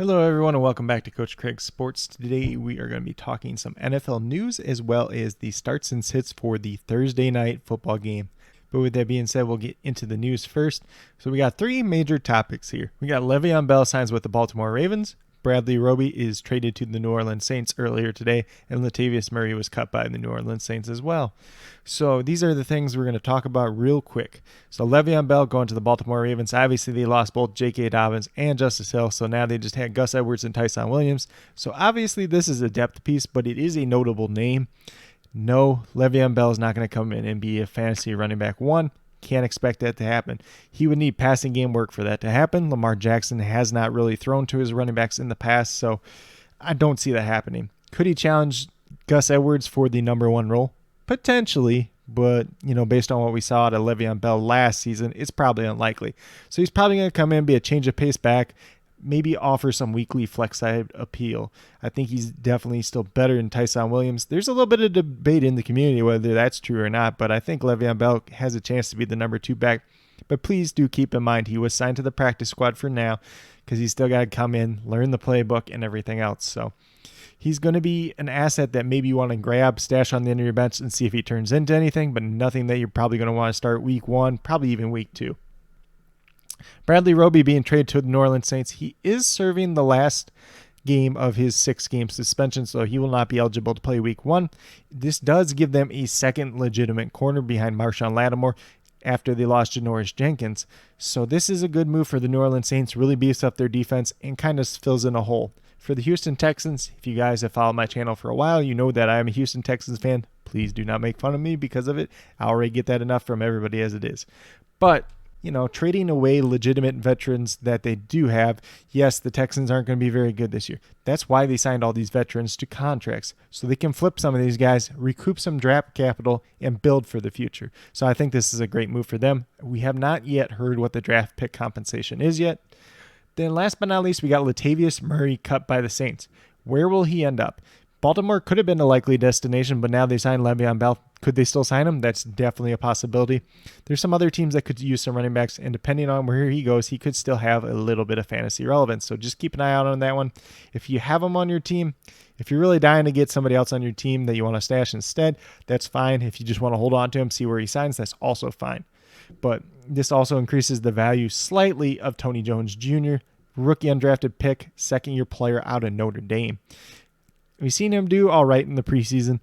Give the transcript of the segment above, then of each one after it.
Hello, everyone, and welcome back to Coach Craig's Sports. Today, we are going to be talking some NFL news as well as the starts and sits for the Thursday night football game. But with that being said, we'll get into the news first. So we got three major topics here. We got Le'Veon Bell signs with the Baltimore Ravens. Bradley Roby is traded to the New Orleans Saints earlier today, and Latavius Murray was cut by the New Orleans Saints as well. So these are the things we're going to talk about real quick. So Le'Veon Bell going to the Baltimore Ravens. Obviously, they lost both J.K. Dobbins and Justice Hill, so now they just had Gus Edwards and Tyson Williams. So obviously, this is a depth piece, but it is a notable name. No, Le'Veon Bell is not going to come in and be a fantasy running back one. Can't expect that to happen. He would need passing game work for that to happen. Lamar Jackson has not really thrown to his running backs in the past, so I don't see that happening. Could he challenge Gus Edwards for the number one role? Potentially, but based on what we saw at Le'Veon Bell last season, it's probably unlikely. So he's probably going to come in, be a change of pace back, maybe offer some weekly flex side appeal. I think he's definitely still better than Tyson Williams. There's a little bit of debate in the community whether that's true or not, but I think Le'Veon Bell has a chance to be the number two back. But please do keep in mind he was signed to the practice squad for now because he's still got to come in, learn the playbook and everything else. So he's going to be an asset that maybe you want to grab, stash on the end of your bench and see if he turns into anything, but nothing that you're probably going to want to start week one, probably even week two. Bradley Roby being traded to the New Orleans Saints. He is serving the last game of his 6-game suspension, so he will not be eligible to play week one. This does give them a second legitimate corner behind Marshawn Lattimore after they lost Janoris Jenkins. So this is a good move for the New Orleans Saints, really beefs up their defense and kind of fills in a hole. For the Houston Texans, if you guys have followed my channel for a while, you know that I am a Houston Texans fan. Please do not make fun of me because of it. I already get that enough from everybody as it is. But trading away legitimate veterans that they do have, yes, the Texans aren't going to be very good this year. That's why they signed all these veterans to contracts, so they can flip some of these guys, recoup some draft capital, and build for the future. So I think this is a great move for them. We have not yet heard what the draft pick compensation is yet. Then last but not least, we got Latavius Murray cut by the Saints. Where will he end up? Baltimore could have been a likely destination, but now they signed Le'Veon Bell. Could they still sign him? That's definitely a possibility. There's some other teams that could use some running backs, and depending on where he goes, he could still have a little bit of fantasy relevance. So just keep an eye out on that one. If you have him on your team, if you're really dying to get somebody else on your team that you want to stash instead, that's fine. If you just want to hold on to him, see where he signs, that's also fine. But this also increases the value slightly of Tony Jones Jr., rookie undrafted pick, second-year player out of Notre Dame. We've seen him do all right in the preseason.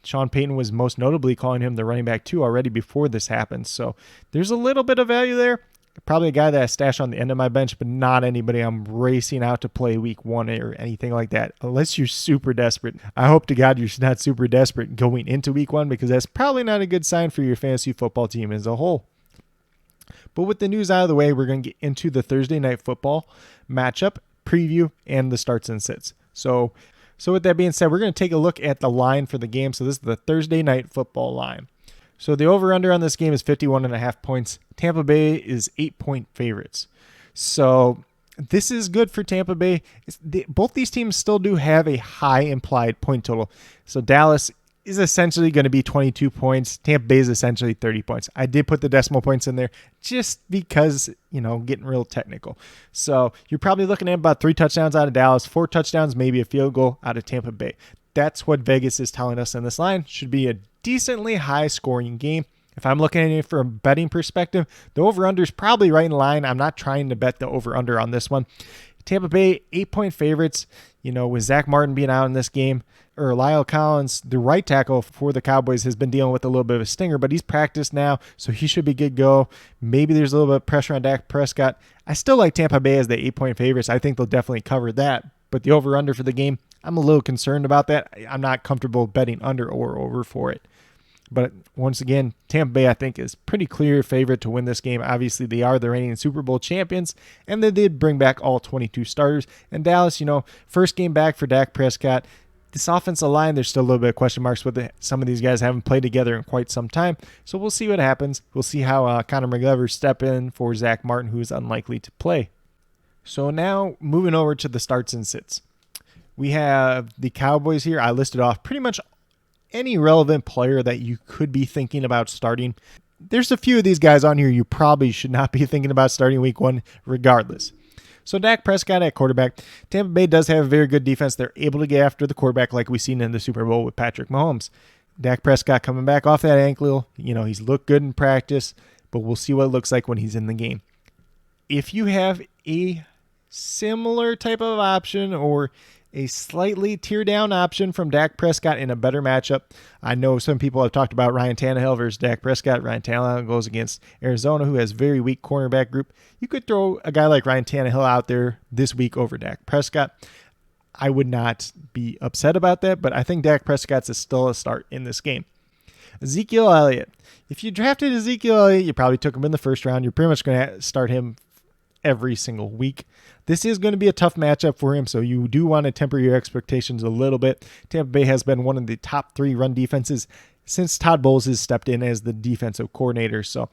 Sean Payton was most notably calling him the running back 2 already before this happened. So there's a little bit of value there. Probably a guy that I stash on the end of my bench, but not anybody I'm racing out to play week one or anything like that, unless you're super desperate. I hope to God you're not super desperate going into week one, because that's probably not a good sign for your fantasy football team as a whole. But with the news out of the way, we're going to get into the Thursday night football matchup, preview, and the starts and sits. So with that being said, we're going to take a look at the line for the game. So this is the Thursday night football line. So the over-under on this game is 51.5 points. Tampa Bay is 8-point favorites. So this is good for Tampa Bay. Both these teams still do have a high implied point total. So Dallas is essentially going to be 22 points. Tampa Bay is essentially 30 points. I did put the decimal points in there just because, getting real technical. So you're probably looking at about 3 touchdowns out of Dallas, 4 touchdowns, maybe a field goal out of Tampa Bay. That's what Vegas is telling us in this line. Should be a decently high scoring game. If I'm looking at it from a betting perspective, the over-under is probably right in line. I'm not trying to bet the over-under on this one. Tampa Bay, 8-point favorites, with Zach Martin being out in this game, or Lyle Collins, the right tackle for the Cowboys, has been dealing with a little bit of a stinger, but he's practiced now, so he should be good to go. Maybe there's a little bit of pressure on Dak Prescott. I still like Tampa Bay as the 8-point favorites. I think they'll definitely cover that, but the over-under for the game, I'm a little concerned about that. I'm not comfortable betting under or over for it. But once again, Tampa Bay, I think, is pretty clear favorite to win this game. Obviously, they are the reigning Super Bowl champions, and they did bring back all 22 starters. And Dallas, first game back for Dak Prescott. This offensive line, there's still a little bit of question marks with it. Some of these guys haven't played together in quite some time, so we'll see what happens. We'll see how Conor McGovern step in for Zach Martin, who is unlikely to play. So now, moving over to the starts and sits. We have the Cowboys here. I listed off pretty much any relevant player that you could be thinking about starting. There's a few of these guys on here you probably should not be thinking about starting week one regardless. So Dak Prescott at quarterback. Tampa Bay does have a very good defense. They're able to get after the quarterback like we've seen in the Super Bowl with Patrick Mahomes. Dak Prescott coming back off that ankle. He's looked good in practice, but we'll see what it looks like when he's in the game. If you have a similar type of option or a slightly tear down option from Dak Prescott in a better matchup, I know some people have talked about Ryan Tannehill versus Dak Prescott. Ryan Tannehill goes against Arizona, who has very weak cornerback group. You could throw a guy like Ryan Tannehill out there this week over Dak Prescott. I would not be upset about that, but I think Dak Prescott's still a start in this game. Ezekiel Elliott. If you drafted Ezekiel Elliott, you probably took him in the first round. You're pretty much going to start him every single week. This is going to be a tough matchup for him, so you do want to temper your expectations a little bit. Tampa Bay has been one of the top 3 run defenses since Todd Bowles has stepped in as the defensive coordinator. So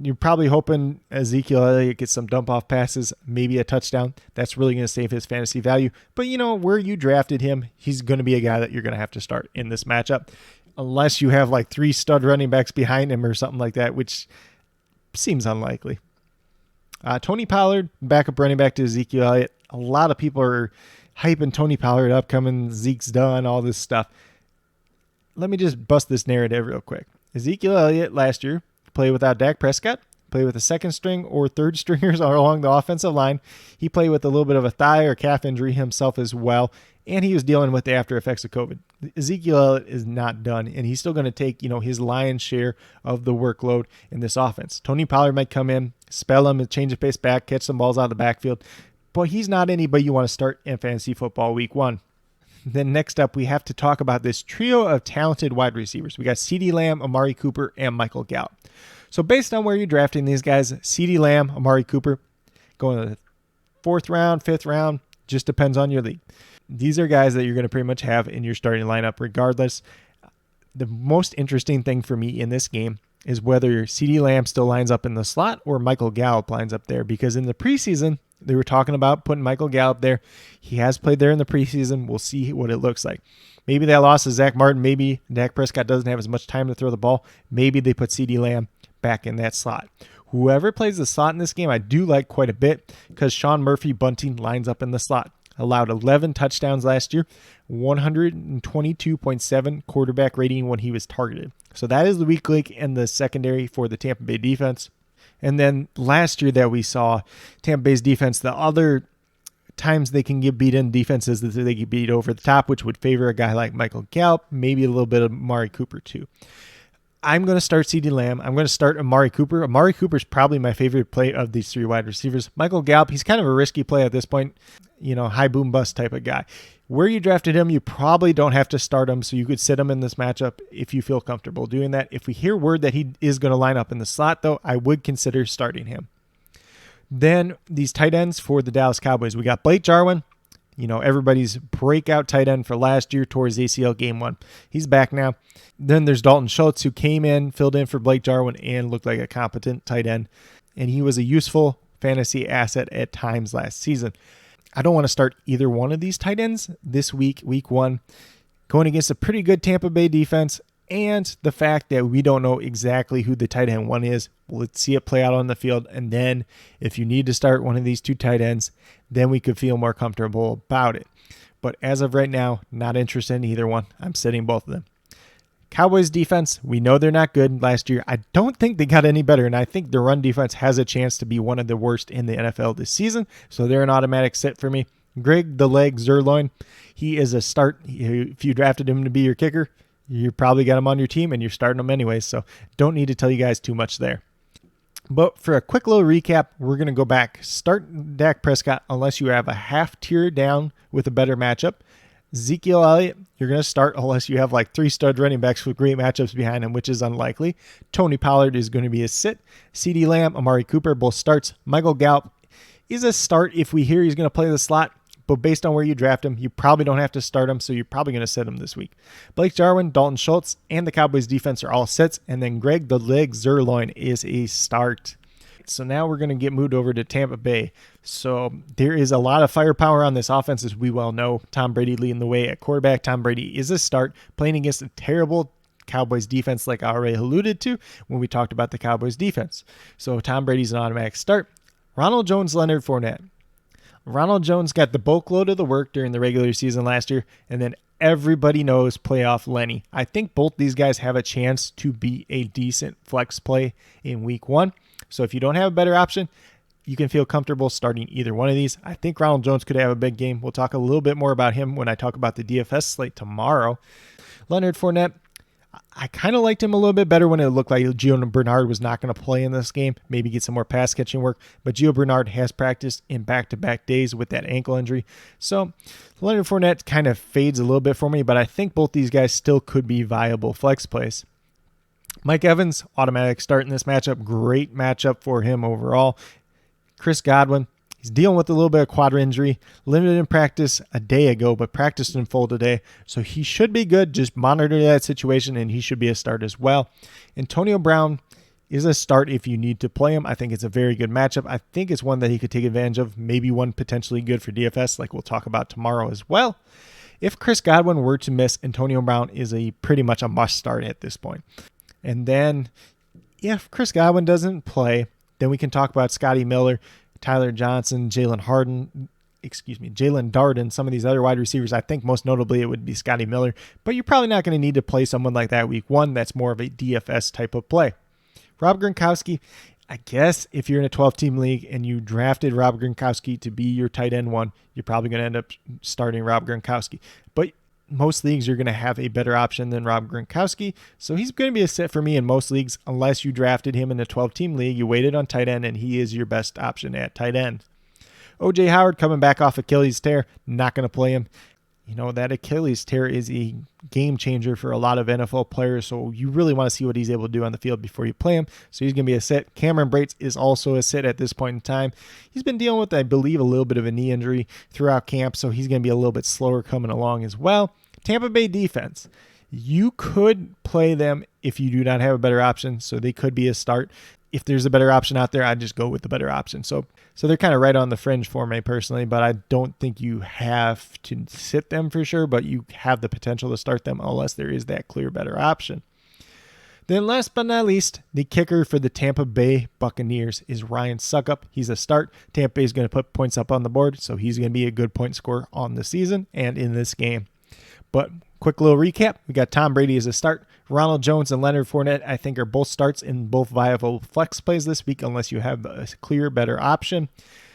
you're probably hoping Ezekiel Elliott gets some dump-off passes, maybe a touchdown. That's really going to save his fantasy value. But where you drafted him, he's going to be a guy that you're going to have to start in this matchup, unless you have like 3 stud running backs behind him or something like that, which seems unlikely. Tony Pollard, backup running back to Ezekiel Elliott. A lot of people are hyping Tony Pollard up, coming, Zeke's done, all this stuff. Let me just bust this narrative real quick. Ezekiel Elliott last year played without Dak Prescott, played with a second string or third stringers along the offensive line. He played with a little bit of a thigh or calf injury himself as well, and he was dealing with the after effects of COVID. Ezekiel Elliott is not done, and he's still going to take, his lion's share of the workload in this offense. Tony Pollard might come in, spell him, change the pace back, catch some balls out of the backfield, but he's not anybody you want to start in fantasy football week 1. Then next up, we have to talk about this trio of talented wide receivers. We got CeeDee Lamb, Amari Cooper, and Michael Gallup. So based on where you're drafting these guys, CeeDee Lamb, Amari Cooper, going to the 4th round, 5th round, just depends on your league. These are guys that you're going to pretty much have in your starting lineup regardless. The most interesting thing for me in this game is whether CeeDee Lamb still lines up in the slot or Michael Gallup lines up there, because in the preseason, they were talking about putting Michael Gallup there. He has played there in the preseason. We'll see what it looks like. Maybe that loss is Zach Martin. Maybe Dak Prescott doesn't have as much time to throw the ball. Maybe they put CeeDee Lamb back in that slot. Whoever plays the slot in this game, I do like quite a bit, because Sean Murphy Bunting lines up in the slot. Allowed 11 touchdowns last year, 122.7 quarterback rating when he was targeted. So that is the weak link in the secondary for the Tampa Bay defense. And then last year that we saw Tampa Bay's defense, the other times they can get beat in defenses that they get beat over the top, which would favor a guy like Michael Gallup, maybe a little bit of Amari Cooper too. I'm going to start CeeDee Lamb. I'm going to start Amari Cooper. Amari Cooper is probably my favorite play of these 3 wide receivers. Michael Gallup, he's kind of a risky play at this point, high boom bust type of guy. Where you drafted him, you probably don't have to start him, so you could sit him in this matchup if you feel comfortable doing that. If we hear word that he is going to line up in the slot, though, I would consider starting him. Then these tight ends for the Dallas Cowboys. We got Blake Jarwin, everybody's breakout tight end for last year towards ACL game 1. He's back now. Then there's Dalton Schultz, who came in, filled in for Blake Jarwin, and looked like a competent tight end. And he was a useful fantasy asset at times last season. I don't want to start either one of these tight ends this week, week 1, going against a pretty good Tampa Bay defense, and the fact that we don't know exactly who the tight end 1 is. Let's see it play out on the field, and then if you need to start one of these 2 tight ends, then we could feel more comfortable about it. But as of right now, not interested in either one. I'm sitting both of them. Cowboys defense, we know they're not good last year. I don't think they got any better, and I think the run defense has a chance to be one of the worst in the NFL this season, so they're an automatic sit for me. Greg the Leg Zuerlein, he is a start. If you drafted him to be your kicker, you probably got him on your team, and you're starting him anyways, so don't need to tell you guys too much there. But for a quick little recap, we're going to go back. Start Dak Prescott unless you have a half tier down with a better matchup. Ezekiel Elliott, you're going to start unless you have like 3 stud running backs with great matchups behind him, which is unlikely. Tony Pollard is going to be a sit. CeeDee Lamb, Amari Cooper, both starts. Michael Gallup is a start if we hear he's going to play the slot, but based on where you draft him, you probably don't have to start him, so you're probably going to sit him this week. Blake Jarwin, Dalton Schultz, and the Cowboys defense are all sits, and then Greg the Leg Zuerlein is a start. So now we're going to get moved over to Tampa Bay. So there is a lot of firepower on this offense, as we well know. Tom Brady leading the way at quarterback. Tom Brady is a start, playing against a terrible Cowboys defense like I already alluded to when we talked about the Cowboys defense. So Tom Brady's an automatic start. Ronald Jones, Leonard Fournette. Ronald Jones got the bulk load of the work during the regular season last year, and then everybody knows playoff Lenny. I think both these guys have a chance to be a decent flex play in week 1. So if you don't have a better option, you can feel comfortable starting either one of these. I think Ronald Jones could have a big game. We'll talk a little bit more about him when I talk about the DFS slate tomorrow. Leonard Fournette, I kind of liked him a little bit better when it looked like Gio Bernard was not going to play in this game, maybe get some more pass catching work. But Gio Bernard has practiced in back-to-back days with that ankle injury. So Leonard Fournette kind of fades a little bit for me, but I think both these guys still could be viable flex plays. Mike Evans, automatic start in this matchup. Great matchup for him overall. Chris Godwin, he's dealing with a little bit of quad injury, limited in practice a day ago, but practiced in full today. So he should be good. Just monitor that situation, and he should be a start as well. Antonio Brown is a start if you need to play him. I think it's a very good matchup. I think it's one that he could take advantage of, maybe one potentially good for DFS, like we'll talk about tomorrow as well. If Chris Godwin were to miss, Antonio Brown is pretty much a must start at this point. And then if Chris Godwin doesn't play, then we can talk about Scotty Miller, Tyler Johnson, Jalen Darden, some of these other wide receivers. I think most notably it would be Scotty Miller, but you're probably not going to need to play someone like that week 1. That's more of a DFS type of play. Rob Gronkowski, I guess if you're in a 12-team league and you drafted Rob Gronkowski to be your tight end 1, you're probably going to end up starting Rob Gronkowski. But most leagues, you're going to have a better option than Rob Gronkowski. So he's going to be a sit for me in most leagues, unless you drafted him in a 12-team league. You waited on tight end, and he is your best option at tight end. O.J. Howard coming back off Achilles tear. Not going to play him. You know, that Achilles tear is a game changer for a lot of NFL players, so you really want to see what he's able to do on the field before you play him. So he's going to be a sit. Cameron Brates is also a sit at this point in time. He's been dealing with, I believe, a little bit of a knee injury throughout camp, so he's going to be a little bit slower coming along as well. Tampa Bay defense. You could play them if you do not have a better option, so they could be a start. If there's a better option out there, I'd just go with the better option. So they're kind of right on the fringe for me personally, but I don't think you have to sit them for sure, but you have the potential to start them unless there is that clear better option. Then last but not least, the kicker for the Tampa Bay Buccaneers is Ryan Suckup. He's a start. Tampa Bay is going to put points up on the board, so he's going to be a good point scorer on the season and in this game. But quick little recap. We got Tom Brady as a start. Ronald Jones and Leonard Fournette, I think, are both starts in both viable flex plays this week unless you have a clear, better option.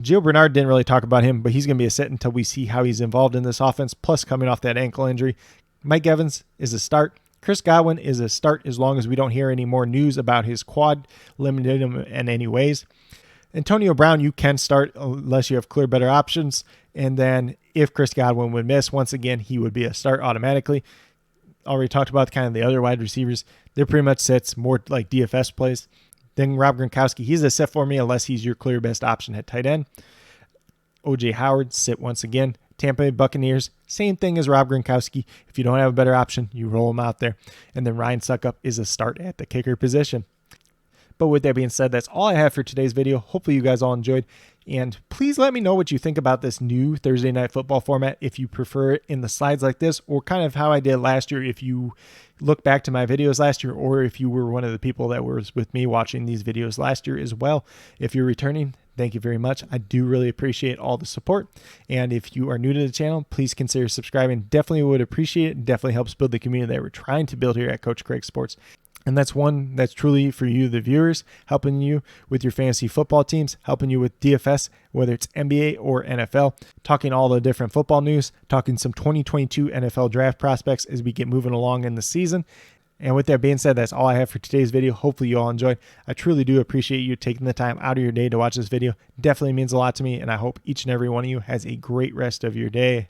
Gio Bernard didn't really talk about him, but he's going to be a sit until we see how he's involved in this offense, plus coming off that ankle injury. Mike Evans is a start. Chris Godwin is a start as long as we don't hear any more news about his quad, limited him in any ways. Antonio Brown, you can start unless you have clear, better options. And then if Chris Godwin would miss, once again, he would be a start automatically. Already talked about kind of the other wide receivers. They're pretty much sits, more like DFS plays. Then Rob Gronkowski, he's a sit for me unless he's your clear best option at tight end. O.J. Howard, sit once again. Tampa Bay Buccaneers, same thing as Rob Gronkowski. If you don't have a better option, you roll him out there. And then Ryan Suckup is a start at the kicker position. But with that being said, that's all I have for today's video. Hopefully you guys all enjoyed. And please let me know what you think about this new Thursday Night Football format, if you prefer it in the slides like this, or kind of how I did last year, if you look back to my videos last year, or if you were one of the people that was with me watching these videos last year as well. If you're returning, thank you very much. I do really appreciate all the support. And if you are new to the channel, please consider subscribing. Definitely would appreciate it. Definitely helps build the community that we're trying to build here at Coach Craig Sports. And that's one that's truly for you, the viewers, helping you with your fantasy football teams, helping you with DFS, whether it's NBA or NFL, talking all the different football news, talking some 2022 NFL draft prospects as we get moving along in the season. And with that being said, that's all I have for today's video. Hopefully you all enjoyed. I truly do appreciate you taking the time out of your day to watch this video. Definitely means a lot to me, and I hope each and every one of you has a great rest of your day.